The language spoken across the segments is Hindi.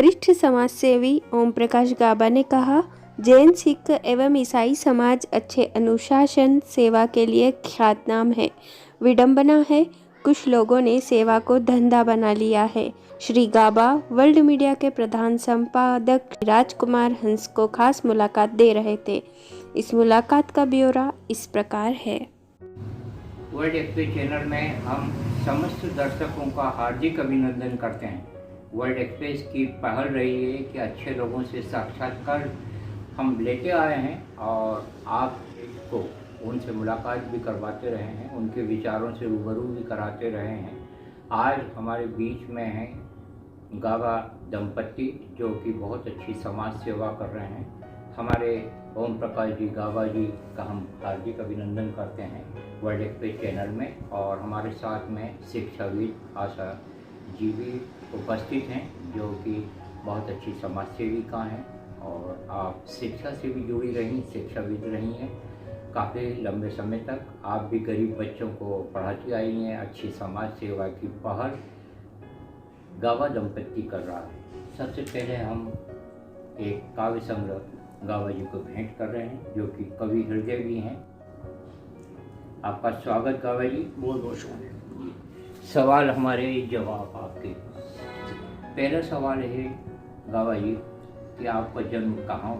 वरिष्ठ समाजसेवी ओम प्रकाश गाबा ने कहा, जैन, सिख एवं ईसाई समाज अच्छे अनुशासन सेवा के लिए ख्यातनाम है। विडंबना है, कुछ लोगों ने सेवा को धंधा बना लिया है। श्री गाबा वर्ल्ड मीडिया के प्रधान संपादक राजकुमार हंस को खास मुलाकात दे रहे थे। इस मुलाकात का ब्यौरा इस प्रकार है। वर्ल्ड एक्सप्रेस चैनल में हम समस्त दर्शकों का हार्दिक अभिनंदन करते हैं। वर्ल्ड एक्सप्रेस की पहल रही है कि अच्छे लोगों से साक्षात्कार हम लेते आए हैं और आपको उनसे मुलाकात भी करवाते रहे हैं, उनके विचारों से रूबरू भी कराते रहे हैं। आज हमारे बीच में हैं गाबा दंपति, जो कि बहुत अच्छी समाज सेवा कर रहे हैं। हमारे ओम प्रकाश जी गाबा जी का हम हार्दिक अभिनंदन करते हैं वर्ल्ड एक्सप्रेस चैनल में। और हमारे साथ में शिक्षाविद आशा जी भी उपस्थित हैं, जो कि बहुत अच्छी समाज सेविका हैं और आप शिक्षा से भी जुड़ी रही, शिक्षाविद रही हैं काफ़ी लंबे समय तक। आप भी गरीब बच्चों को पढ़ाती आई हैं। अच्छी समाज सेवा की पहल गाबा दंपति कर रहा है। सबसे पहले हम एक काव्य संग्रह गाबा जी को भेंट कर रहे हैं, जो कि कवि हृदय भी हैं। आपका स्वागत गाबा जी। बहुत बहुत शुक्रिया। सवाल हमारे, जवाब आपके। पहला सवाल है गाबा जी कि आपका जन्म कहाँ?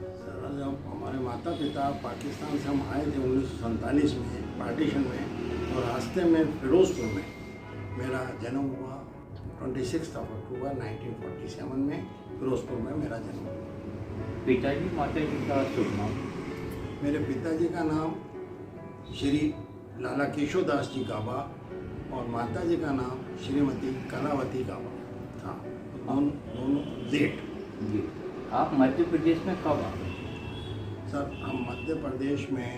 सर, जब हमारे माता पिता पाकिस्तान से हम आए थे 1947 में पार्टीशन में, और रास्ते में फिरोजपुर में मेरा जन्म हुआ। 26 अक्टूबर 1947 में फिरोजपुर में मेरा जन्म हुआ। पिताजी माता जी का शुभ नाम? मेरे पिताजी का नाम श्री लाला केशवदास जी गाबा और माता जी का नाम श्रीमती कलावती गाबा था। दोनों जेठ। जी। आप मध्य प्रदेश में कब आए? सर, हम मध्य प्रदेश में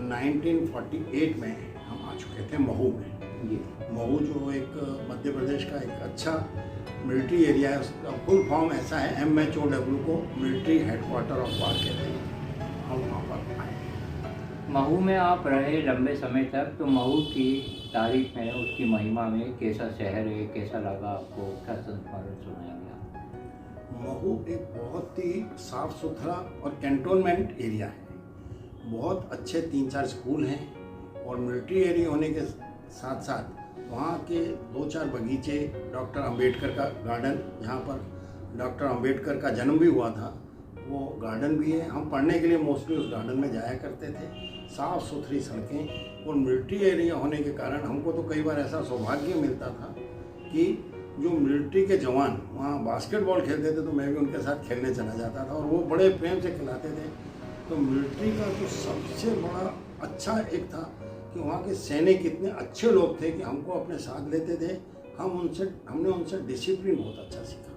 1948 में हम आ चुके थे महू में। जी। महू जो एक मध्य प्रदेश का एक अच्छा मिलिट्री एरिया है, उसका फुल फॉर्म ऐसा है, MHOW को मिलिट्री हेडक्वार्टर ऑफ वार कहते हैं। हम वहाँ पर आए। महू में आप रहे लंबे समय तक, तो महू की तारीख में, उसकी महिमा में कैसा शहर है, कैसा लगा आपको, क्या संस्मरण सुनाएंगे आप? महू एक बहुत ही साफ सुथरा और कैंटोनमेंट एरिया है। बहुत अच्छे 3-4 स्कूल हैं और मिलिट्री एरिया होने के साथ साथ वहाँ के 2-4 बगीचे, डॉक्टर अंबेडकर का गार्डन, जहाँ पर डॉक्टर अंबेडकर का जन्म भी हुआ था, वो गार्डन भी है। हम पढ़ने के लिए मोस्टली उस गार्डन में जाया करते थे। साफ़ सुथरी सड़कें, और मिलिट्री एरिया होने के कारण हमको तो कई बार ऐसा सौभाग्य मिलता था कि जो मिलिट्री के जवान वहाँ बास्केटबॉल खेलते थे तो मैं भी उनके साथ खेलने चला जाता था और वो बड़े प्रेम से खिलाते थे। तो मिलिट्री का जो सबसे बड़ा अच्छा एक था कि वहाँ के सैनिक इतने अच्छे लोग थे कि हमको अपने साथ लेते थे। हमने उनसे डिसिप्लिन बहुत अच्छा सीखा।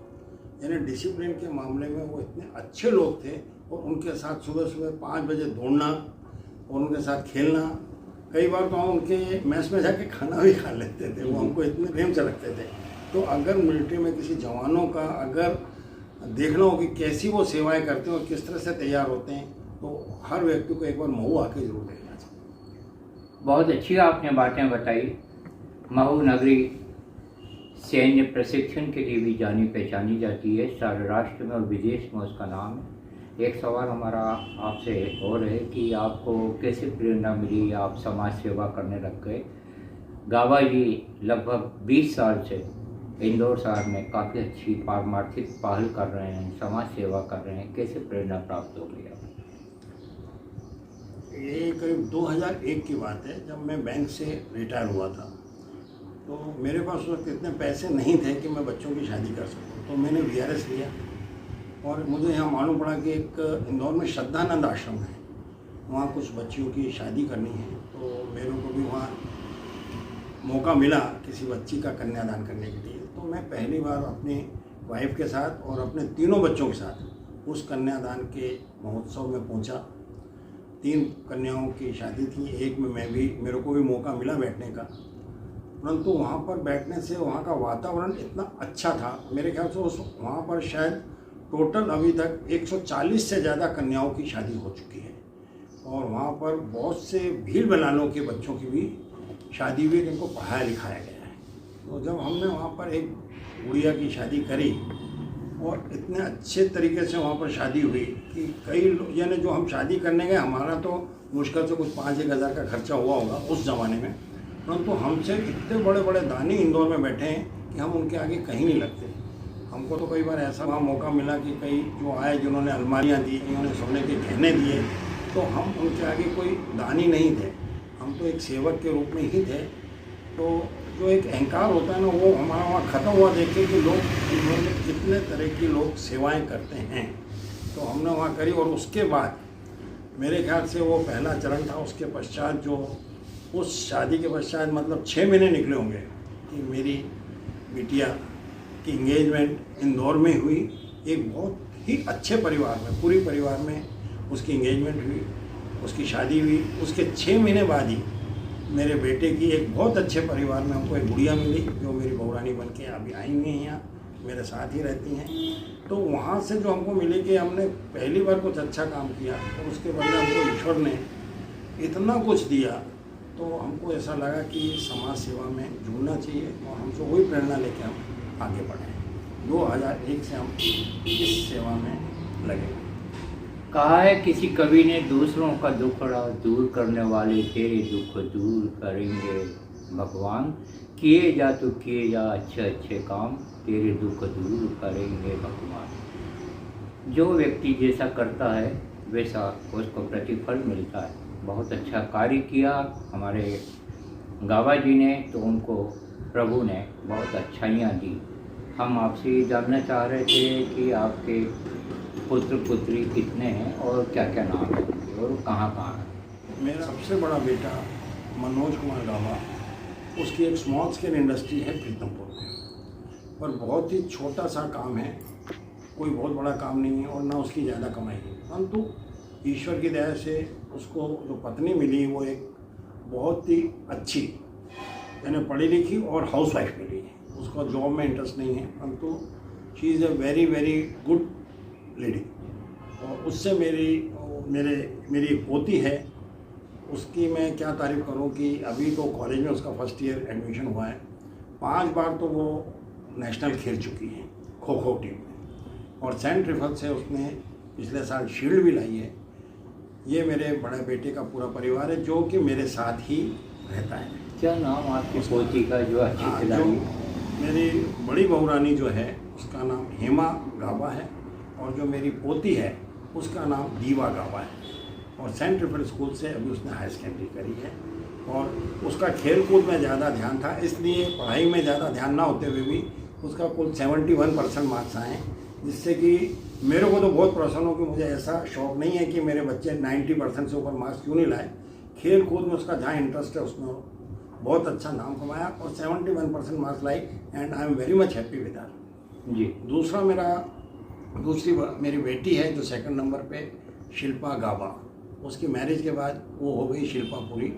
यानी डिसिप्लिन के मामले में वो इतने अच्छे लोग थे और उनके साथ सुबह सुबह 5 बजे दौड़ना और उनके साथ खेलना। कई बार तो हम उनके मैस में जाके खाना भी खा लेते थे, वो हमको इतने प्रेम से रखते थे। तो अगर मिलिट्री में किसी जवानों का अगर देखना हो कि कैसी वो सेवाएं करते हैं और किस तरह से तैयार होते हैं, तो हर व्यक्ति को एक बार महू आके जरूर देखना चाहिए। बहुत अच्छी आपने बातें बताई। महू नगरी सैन्य प्रशिक्षण के लिए भी जानी पहचानी जाती है, सारे राष्ट्र में और विदेश में उसका नाम है। एक सवाल हमारा आपसे और है कि आपको कैसे प्रेरणा मिली, आप समाज सेवा करने लग गए? गाबा जी लगभग 20 साल से इंदौर शहर में काफ़ी अच्छी पारमार्थिक पहल कर रहे हैं, समाज सेवा कर रहे हैं। कैसे प्रेरणा प्राप्त हो गई आपको? ये करीब 2001 की बात है, जब मैं बैंक से रिटायर हुआ था। तो मेरे पास उस वक्त इतने पैसे नहीं थे कि मैं बच्चों की शादी कर सकूं। तो मैंने VRS लिया और मुझे यहाँ मालूम पड़ा कि एक इंदौर में श्रद्धानंद आश्रम है, वहाँ कुछ बच्चियों की शादी करनी है। तो मेरे को भी वहाँ मौका मिला किसी बच्ची का कन्यादान करने के लिए। तो मैं पहली बार अपनी वाइफ के साथ और अपने तीनों बच्चों के साथ उस कन्यादान के महोत्सव में पहुँचा। 3 कन्याओं की शादी थी, एक में मेरे को भी मौका मिला बैठने का। परंतु वहाँ पर बैठने से वहाँ का वातावरण इतना अच्छा था, मेरे ख्याल से वहाँ पर शायद टोटल अभी तक 140 से ज़्यादा कन्याओं की शादी हो चुकी है। और वहाँ पर बहुत से भील बलानों के बच्चों की भी शादी हुई, जिनको पढ़ाया लिखाया गया है। तो जब हमने वहाँ पर एक गुड़िया की शादी करी और इतने अच्छे तरीके से वहाँ पर शादी हुई कि कई लोग, यानी जो हम शादी करने गए, हमारा तो मुश्किल से कुछ 5-1 हज़ार का खर्चा हुआ होगा उस ज़माने में, परंतु हमसे इतने बड़े बड़े दानी इंदौर में बैठे हैं कि हम उनके आगे कहीं नहीं लगते। हमको तो कई बार ऐसा वहाँ मौका मिला कि कई जो आए जिन्होंने अलमारियाँ दी, जिन्होंने सोने के गहने दिए, तो हम उनके आगे कोई दानी नहीं थे, हम तो एक सेवक के रूप में ही थे। तो जो एक अहंकार होता है ना, वो हमारा वहाँ ख़त्म हुआ देख के कि लोग इन्होंने कितने तरह की लोग सेवाएं करते हैं। तो हमने वहाँ करी और उसके बाद मेरे ख्याल से वो पहला चरण था। उसके पश्चात जो उस शादी के पश्चात मतलब 6 महीने निकले होंगे कि मेरी बिटिया की इंगेजमेंट इंदौर में हुई, एक बहुत ही अच्छे परिवार में, पूरी परिवार में उसकी इंगेजमेंट हुई, उसकी शादी हुई। उसके 6 महीने बाद ही मेरे बेटे की एक बहुत अच्छे परिवार में हमको एक गुड़िया मिली, जो मेरी बहुरानी बन के अभी आई हुई हैं, यहाँ मेरे साथ ही रहती हैं। तो वहाँ से जो हमको मिली कि हमने पहली बार कुछ अच्छा काम किया और उसके बदले हमको ईश्वर ने इतना कुछ दिया, तो हमको ऐसा लगा कि समाज सेवा में जुड़ना चाहिए और हमसे वही प्रेरणा लेके हम आगे बढ़े। 2001 से हम इस सेवा में लगे। कहा है किसी कवि ने, दूसरों का दुखड़ा दूर करने वाले तेरे दुख दूर करेंगे भगवान, किए जा तो किए जा अच्छे अच्छे काम, तेरे दुख दूर करेंगे भगवान। जो व्यक्ति जैसा करता है वैसा उसको प्रतिफल मिलता है। बहुत अच्छा कार्य किया हमारे गाबा जी ने, तो उनको प्रभु ने बहुत अच्छाइयाँ दी। हम आपसे ये जानना चाह रहे थे कि आपके पुत्र पुत्री कितने हैं और क्या क्या नाम है और कहाँ कहाँ है? मेरा सबसे बड़ा बेटा मनोज कुमार गाबा, उसकी एक स्मॉल स्केल इंडस्ट्री है प्रीतमपुर में, पर बहुत ही छोटा सा काम है, कोई बहुत बड़ा काम नहीं है और ना उसकी ज़्यादा कमाई है। परंतु ईश्वर की दया से उसको जो पत्नी मिली वो एक बहुत ही अच्छी, यानी पढ़ी लिखी और हाउस वाइफ मिली है। उसको जॉब में इंटरेस्ट नहीं है, परंतु she is a very very good lady. और उससे मेरी एक पोती है, उसकी मैं क्या तारीफ़ करूं कि अभी तो कॉलेज में उसका फर्स्ट ईयर एडमिशन हुआ है। 5 बार तो वो नेशनल खेल चुकी है खो खो टीम में, और सेंट रिफल से उसने पिछले साल शील्ड भी लाई है। ये मेरे बड़े बेटे का पूरा परिवार है जो कि मेरे साथ ही रहता है। क्या नाम आपकी पोती का जो अच्छी जो खिलाड़ी? मेरी बड़ी बहुरानी जो है उसका नाम हेमा गाबा है, और जो मेरी पोती है उसका नाम दीवा गाबा है, और सेंट रिफल स्कूल से अभी उसने हाई सेकेंडरी करी है। और उसका खेल कूद में ज़्यादा ध्यान था, इसलिए पढ़ाई में ज़्यादा ध्यान ना होते हुए भी उसका कुल 71% मार्क्स आए, जिससे कि मेरे को तो बहुत प्रसन्न हो कि मुझे ऐसा शौक नहीं है कि मेरे बच्चे 90% से ऊपर मार्क्स क्यों नहीं लाए। खेल कूद में उसका जहाँ इंटरेस्ट है उसमें बहुत अच्छा नाम कमाया और 71% मार्क्स लाई, and I am very much happy with her. जी। दूसरी मेरी बेटी है जो सेकंड नंबर पे, शिल्पा गाबा। उसकी मैरिज के बाद वो हो गई शिल्पा पुरी।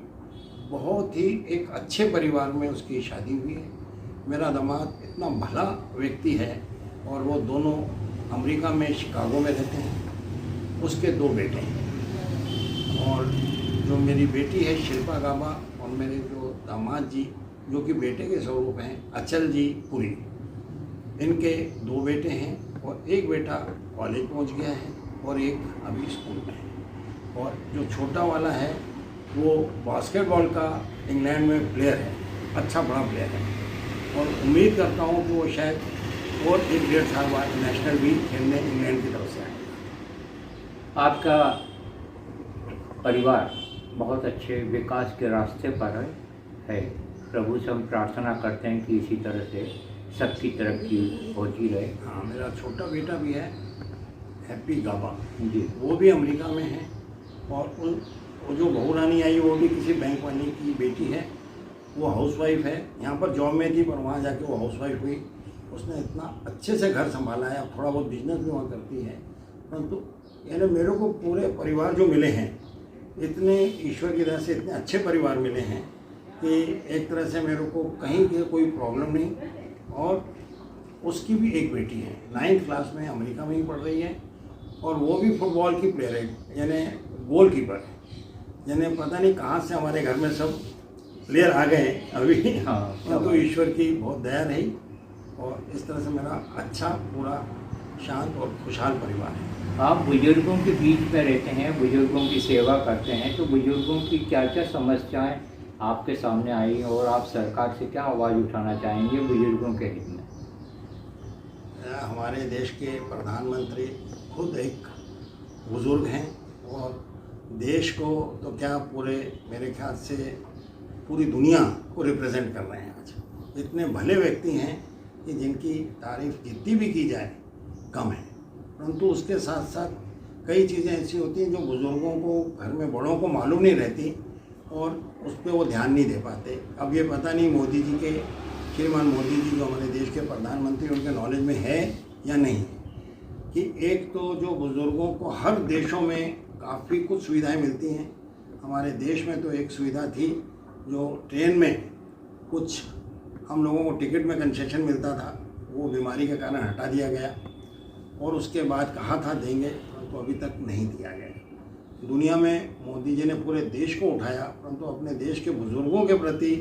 बहुत ही एक अच्छे परिवार में उसकी शादी हुई है। मेरा दामाद इतना भला व्यक्ति है, और वो दोनों अमेरिका में शिकागो में रहते हैं। उसके 2 बेटे हैं, और जो मेरी बेटी है शिल्पा गाबा, और मेरे जो दामाद जी जो कि बेटे के स्वरूप हैं, अचल जी पुरी, इनके 2 बेटे हैं, और एक बेटा कॉलेज पहुंच गया है और एक अभी स्कूल में है। और जो छोटा वाला है वो बास्केटबॉल का इंग्लैंड में प्लेयर है, अच्छा बड़ा प्लेयर है, और उम्मीद करता हूँ कि वो शायद और 1-1.5 साल बाद नेशनल भी खेलने इंग्लैंड की तरफ से आएगा। आपका परिवार बहुत अच्छे विकास के रास्ते पर है। प्रभु से हम प्रार्थना करते हैं कि इसी तरह से सबकी तरक्की होती रहे। हाँ, मेरा छोटा बेटा भी है हैप्पी गाबा जी, वो भी अमेरिका में है, और वो जो बहुरानी आई वो भी किसी बैंक वाली की बेटी है। वो हाउसवाइफ है, यहाँ पर जॉब में थी पर वहाँ जाके वो हाउसवाइफ हुई। उसने इतना अच्छे से घर संभाला है, थोड़ा बहुत बिजनेस भी वहाँ करती है। परंतु यानी मेरे को पूरे परिवार जो मिले हैं, इतने ईश्वर की तरह से इतने अच्छे परिवार मिले हैं कि एक तरह से मेरे को कहीं की कोई प्रॉब्लम नहीं। और उसकी भी एक बेटी है, 9th क्लास में अमेरिका में ही पढ़ रही है, और वो भी फुटबॉल की प्लेयर है, यानी गोलकीपर है। यानी पता नहीं कहाँ से हमारे घर में सब प्लेयर आ गए अभी। हाँ, तो ईश्वर की बहुत दया रही और इस तरह से मेरा अच्छा पूरा शांत और खुशहाल परिवार है। आप बुजुर्गों के बीच में रहते हैं, बुजुर्गों की सेवा करते हैं, तो बुजुर्गों की क्या क्या समस्याएं आपके सामने आई और आप सरकार से क्या आवाज़ उठाना चाहेंगे बुजुर्गों के हित में? हमारे देश के प्रधानमंत्री खुद एक बुज़ुर्ग हैं और देश को तो क्या पूरे मेरे ख्याल से पूरी दुनिया को रिप्रेजेंट कर रहे हैं। आज इतने भले व्यक्ति हैं कि जिनकी तारीफ जितनी भी की जाए कम है, परंतु उसके साथ साथ कई चीज़ें ऐसी होती हैं जो बुज़ुर्गों को, घर में बड़ों को मालूम नहीं रहती और उस पर वो ध्यान नहीं दे पाते। अब ये पता नहीं मोदी जी के, श्रीमान मोदी जी जो हमारे देश के प्रधानमंत्री, उनके नॉलेज में है या नहीं कि एक तो जो बुज़ुर्गों को हर देशों में काफ़ी कुछ सुविधाएं मिलती हैं। हमारे देश में तो एक सुविधा थी जो ट्रेन में कुछ हम लोगों को टिकट में कंसेशन मिलता था, वो बीमारी के कारण हटा दिया गया और उसके बाद कहा था देंगे, परंतु अभी तक नहीं दिया गया। दुनिया में मोदी जी ने पूरे देश को उठाया, परंतु अपने देश के बुज़ुर्गों के प्रति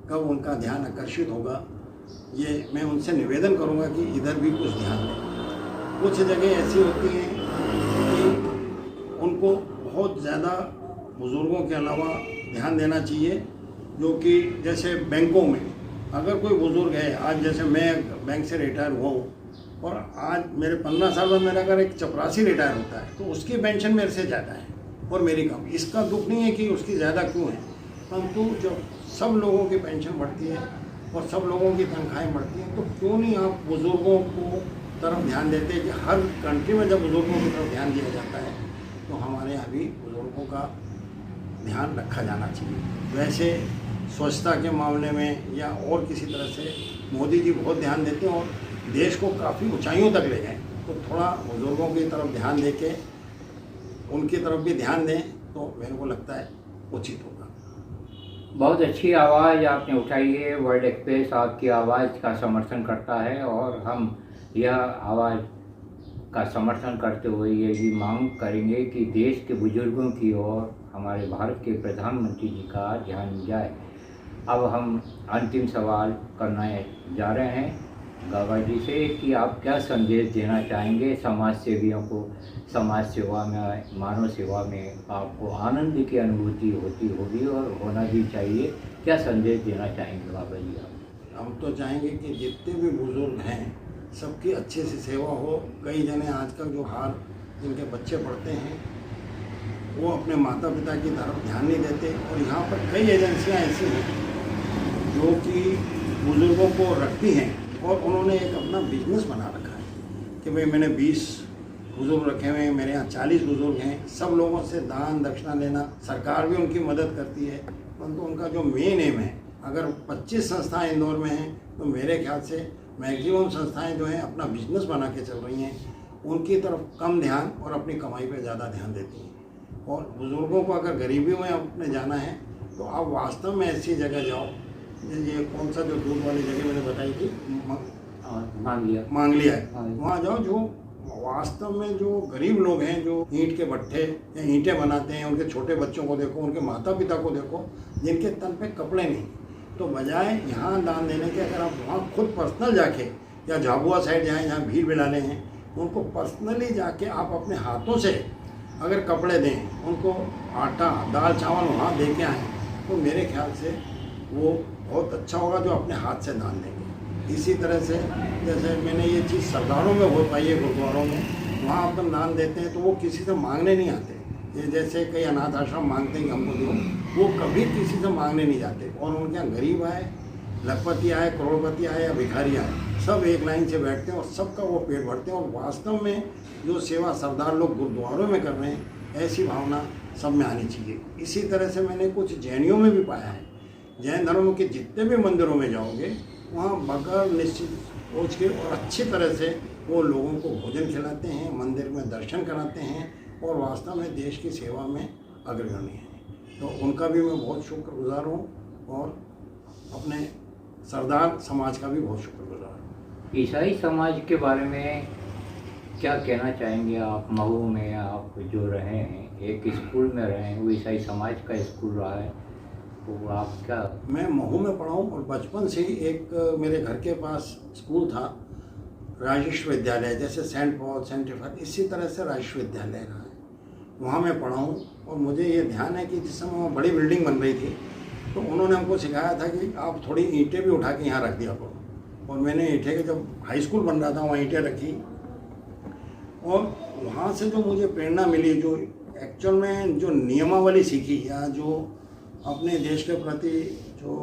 कब उनका ध्यान आकर्षित होगा, ये मैं उनसे निवेदन करूंगा कि इधर भी कुछ ध्यान दें। कुछ जगह ऐसी होती हैं कि उनको बहुत ज़्यादा बुज़ुर्गों के अलावा ध्यान देना चाहिए, जो कि जैसे बैंकों में अगर कोई बुज़ुर्ग है, आज जैसे मैं बैंक से रिटायर हुआ हूँ और आज मेरे 15 साल बाद मेरा अगर एक चपरासी रिटायर होता है तो उसकी पेंशन मेरे से ज़्यादा है और मेरी कम। इसका दुख नहीं है कि उसकी ज़्यादा क्यों है, परंतु जब सब लोगों की पेंशन बढ़ती है और सब लोगों की तनख्वाहें बढ़ती हैं, तो क्यों नहीं आप बुज़ुर्गों को तरफ ध्यान देते हैं कि हर कंट्री में जब बुज़ुर्गों की तरफ ध्यान दिया जाता है तो हमारे यहाँ भी बुज़ुर्गों का ध्यान रखा जाना चाहिए। वैसे स्वच्छता के मामले में या और किसी तरह से मोदी जी बहुत ध्यान देते हैं और देश को काफ़ी ऊंचाइयों तक ले गए, तो थोड़ा बुज़ुर्गों की तरफ ध्यान दे के उनकी तरफ भी ध्यान दें तो मेरे को लगता है उचित होगा। बहुत अच्छी आवाज़ आपने उठाई है। वर्ल्ड एक्सप्रेस आपकी आवाज़ का समर्थन करता है और हम यह आवाज़ का समर्थन करते हुए ये भी मांग करेंगे कि देश के बुजुर्गों की ओर हमारे भारत के प्रधानमंत्री जी का ध्यान जाए। अब हम अंतिम सवाल करने जा रहे हैं गाबा जी से कि आप क्या संदेश देना चाहेंगे समाज सेवियों को। समाज सेवा में, मानव सेवा में आपको आनंद की अनुभूति होती होगी और होना भी चाहिए। क्या संदेश देना चाहेंगे गाबा जी आप? हम तो चाहेंगे कि जितने भी बुज़ुर्ग हैं सबकी अच्छे से सेवा हो। कई जने आजकल जो हाल जिनके बच्चे पढ़ते हैं वो अपने माता पिता की तरफ ध्यान नहीं देते और यहाँ पर कई एजेंसियाँ ऐसी हैं जो कि बुज़ुर्गों को रखती हैं और उन्होंने एक अपना बिजनेस बना रखा है कि भाई मैंने 20 बुज़ुर्ग रखे हुए हैं, मेरे यहाँ 40 बुज़ुर्ग हैं। सब लोगों से दान दक्षिणा लेना, सरकार भी उनकी मदद करती है, परंतु उनका जो मेन एम है, अगर 25 संस्थाएं इंदौर में हैं तो मेरे ख्याल से मैक्सिमम संस्थाएं जो हैं अपना बिजनेस बना के चल रही हैं, उनकी तरफ कम ध्यान और अपनी कमाई पे ज़्यादा ध्यान देती हैं। और बुज़ुर्गों को अगर गरीबी में अपने जाना है तो आप वास्तव में ऐसी जगह जाओ, ये कौन सा जो दूध वाली जगह मैंने बताई थी, मांगलिया है, वहाँ जाओ। जो वास्तव में जो गरीब लोग हैं, जो ईंट के भट्ठे या ईंटें बनाते हैं, उनके छोटे बच्चों को देखो, उनके माता पिता को देखो जिनके तन पे कपड़े नहीं, तो बजाय यहाँ दान देने के अगर आप वहाँ खुद पर्सनल जाके या झाबुआ साइड जाएँ जहाँ भीड़ भिड़ाने हैं, उनको पर्सनली जाके आप अपने हाथों से अगर कपड़े दें, उनको आटा दाल चावल वहाँ दे के आएँ, तो मेरे ख्याल से वो बहुत अच्छा होगा जो अपने हाथ से दान देंगे। इसी तरह से जैसे मैंने ये चीज़ सरदारों में हो पाई है, गुरुद्वारों में, वहाँ अपन दान देते हैं तो वो किसी से मांगने नहीं आते। ये जैसे कई अनाथ आश्रम मांगते हैं कि हमको दो, वो कभी किसी से मांगने नहीं जाते। और उनके यहाँ गरीब आए, लखपति आए, करोड़पति आए या भिखारी आए, सब एक लाइन से बैठते हैं और सबका वो पेट भरते हैं। और वास्तव में जो सेवा सरदार लोग गुरुद्वारों में कर रहे हैं, ऐसी भावना सब में आनी चाहिए। इसी तरह से मैंने कुछ जैनियों में भी पाया है। जैन धर्म के जितने भी मंदिरों में जाओगे, वहाँ बगैर निश्चित सोच के और अच्छी तरह से वो लोगों को भोजन खिलाते हैं, मंदिर में दर्शन कराते हैं और वास्तव में देश की सेवा में अग्रगण्य हैं। तो उनका भी मैं बहुत शुक्रगुजार हूँ और अपने सरदार समाज का भी बहुत शुक्रगुजार हूँ। ईसाई समाज के बारे में क्या कहना चाहेंगे आप? महू में आप जो रहे हैं, एक स्कूल में रहे हैं, वो ईसाई समाज का स्कूल रहा है, तो आप क्या? मैं महू में पढ़ा हूँ और बचपन से ही एक मेरे घर के पास स्कूल था, राजेश विद्यालय, जैसे सेंट पॉल, सेंट स्टीफन, इसी तरह से राजेश विद्यालय रहा है, वहाँ मैं पढ़ा हूँ। और मुझे ये ध्यान है कि जिस समय वहाँ बड़ी बिल्डिंग बन रही थी तो उन्होंने हमको सिखाया था कि आप थोड़ी ईंटें भी उठा के यहाँ रख दिया करो, और मैंने ईंटें के, जब हाई स्कूल बन रहा था वहाँ ईंटें रखी, और वहाँ से जो मुझे प्रेरणा मिली, जो एक्चुअल में जो नियमावली सीखी, या जो अपने देश के प्रति जो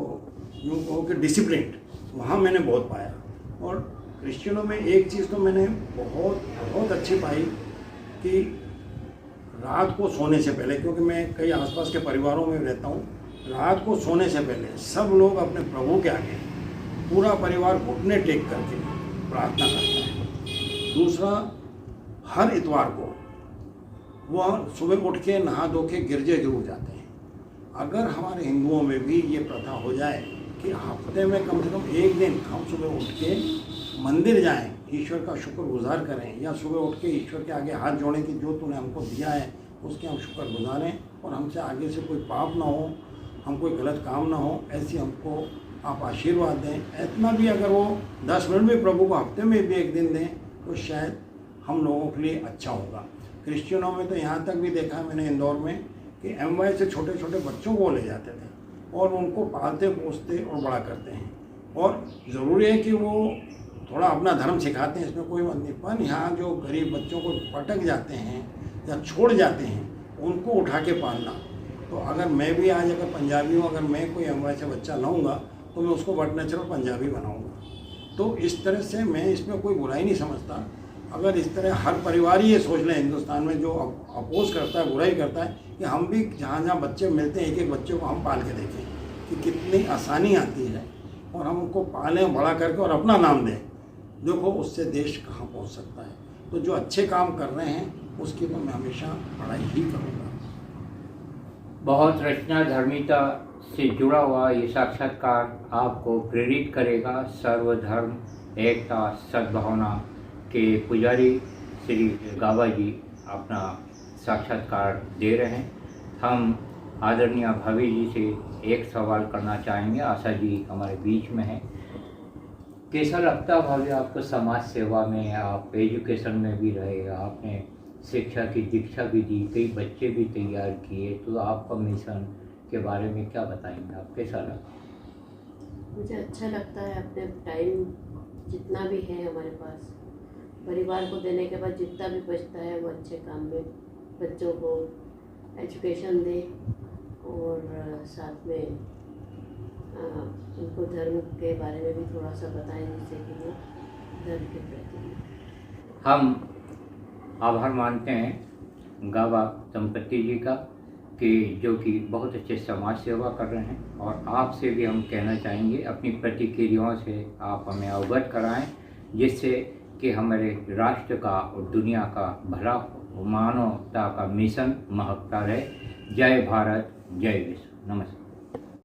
यूँ कहो कि डिसिप्लिन, वहाँ मैंने बहुत पाया। और क्रिश्चियनों में एक चीज़ तो मैंने बहुत बहुत अच्छी पाई कि रात को सोने से पहले, क्योंकि मैं कई आसपास के परिवारों में रहता हूँ, रात को सोने से पहले सब लोग अपने प्रभु के आगे पूरा परिवार घुटने टेक करके प्रार्थना करता है। दूसरा, हर इतवार को वह सुबह उठ के नहा धो के गिरजे जरूर जाते हैं। अगर हमारे हिंदुओं में भी ये प्रथा हो जाए कि हफ्ते में कम से कम एक दिन हम सुबह उठ के मंदिर जाएं, ईश्वर का शुक्रगुजार करें, या सुबह उठ के ईश्वर के आगे हाथ जोड़ें कि जो तूने हमको दिया है उसके हम शुक्र गुजारें, और हमसे आगे से कोई पाप ना हो, हम कोई गलत काम ना हो, ऐसी हमको आप आशीर्वाद दें। इतना भी अगर वो 10 मिनट भी प्रभु को हफ्ते में भी एक दिन दें तो शायद हम लोगों के लिए अच्छा होगा। क्रिश्चियनों में तो यहाँ तक भी देखा है मैंने इंदौर में कि एमवाई से छोटे छोटे बच्चों को ले जाते थे और उनको पालते पोसते और बड़ा करते हैं, और ज़रूरी है कि वो थोड़ा अपना धर्म सिखाते हैं, इसमें कोई बात नहीं, पर यहाँ जो गरीब बच्चों को पटक जाते हैं या छोड़ जाते हैं उनको उठा के पालना। तो अगर मैं भी आज अगर पंजाबी हूँ, अगर मैं कोई एमवाई से बच्चा लाऊंगा तो मैं उसको बट नेचुरल पंजाबी बनाऊंगा। तो इस तरह से मैं इसमें कोई बुराई नहीं समझता। अगर इस तरह हर परिवार ये सोच लें हिंदुस्तान में, जो अपोज करता है, बुराई करता है, कि हम भी जहाँ जहाँ बच्चे मिलते हैं एक एक बच्चे को हम पाल के देखें कि कितनी आसानी आती है, और हम उनको पालें बड़ा करके और अपना नाम दें, देखो उससे देश कहाँ पहुँच सकता है। तो जो अच्छे काम कर रहे हैं उसकी तो मैं हमेशा बड़ाई ही करूँगा। बहुत रचना धर्मिता से जुड़ा हुआ ये साक्षात्कार आपको प्रेरित करेगा। सर्वधर्म एकता सद्भावना के पुजारी श्री गाबा जी अपना साक्षात्कार दे रहे हैं। हम आदरणीय भाभी जी से एक सवाल करना चाहेंगे। आशा जी हमारे बीच में हैं। कैसा लगता है भाभी आपको समाज सेवा में? आप एजुकेशन में भी रहे, आपने शिक्षा की दीक्षा भी दी, कई बच्चे भी तैयार किए, तो आपका मिशन के बारे में क्या बताएंगे? आप कैसा लगता? मुझे अच्छा लगता है। अपने टाइम जितना भी है हमारे पास, परिवार को देने के बाद जितना भी बचता है वो अच्छे काम में बच्चों को एजुकेशन दे, और साथ में उनको धर्म के बारे में भी थोड़ा सा बताएं, जिससे कि वो धर्म के प्रति हम आभार मानते हैं गाबा दंपति जी का, कि जो कि बहुत अच्छे समाज सेवा कर रहे हैं। और आपसे भी हम कहना चाहेंगे अपनी प्रतिक्रियाओं से आप हमें अवगत कराएं, जिससे कि हमारे राष्ट्र का और दुनिया का भला मानवता का मिशन महकता रहे। जय भारत, जय विश्व। नमस्कार।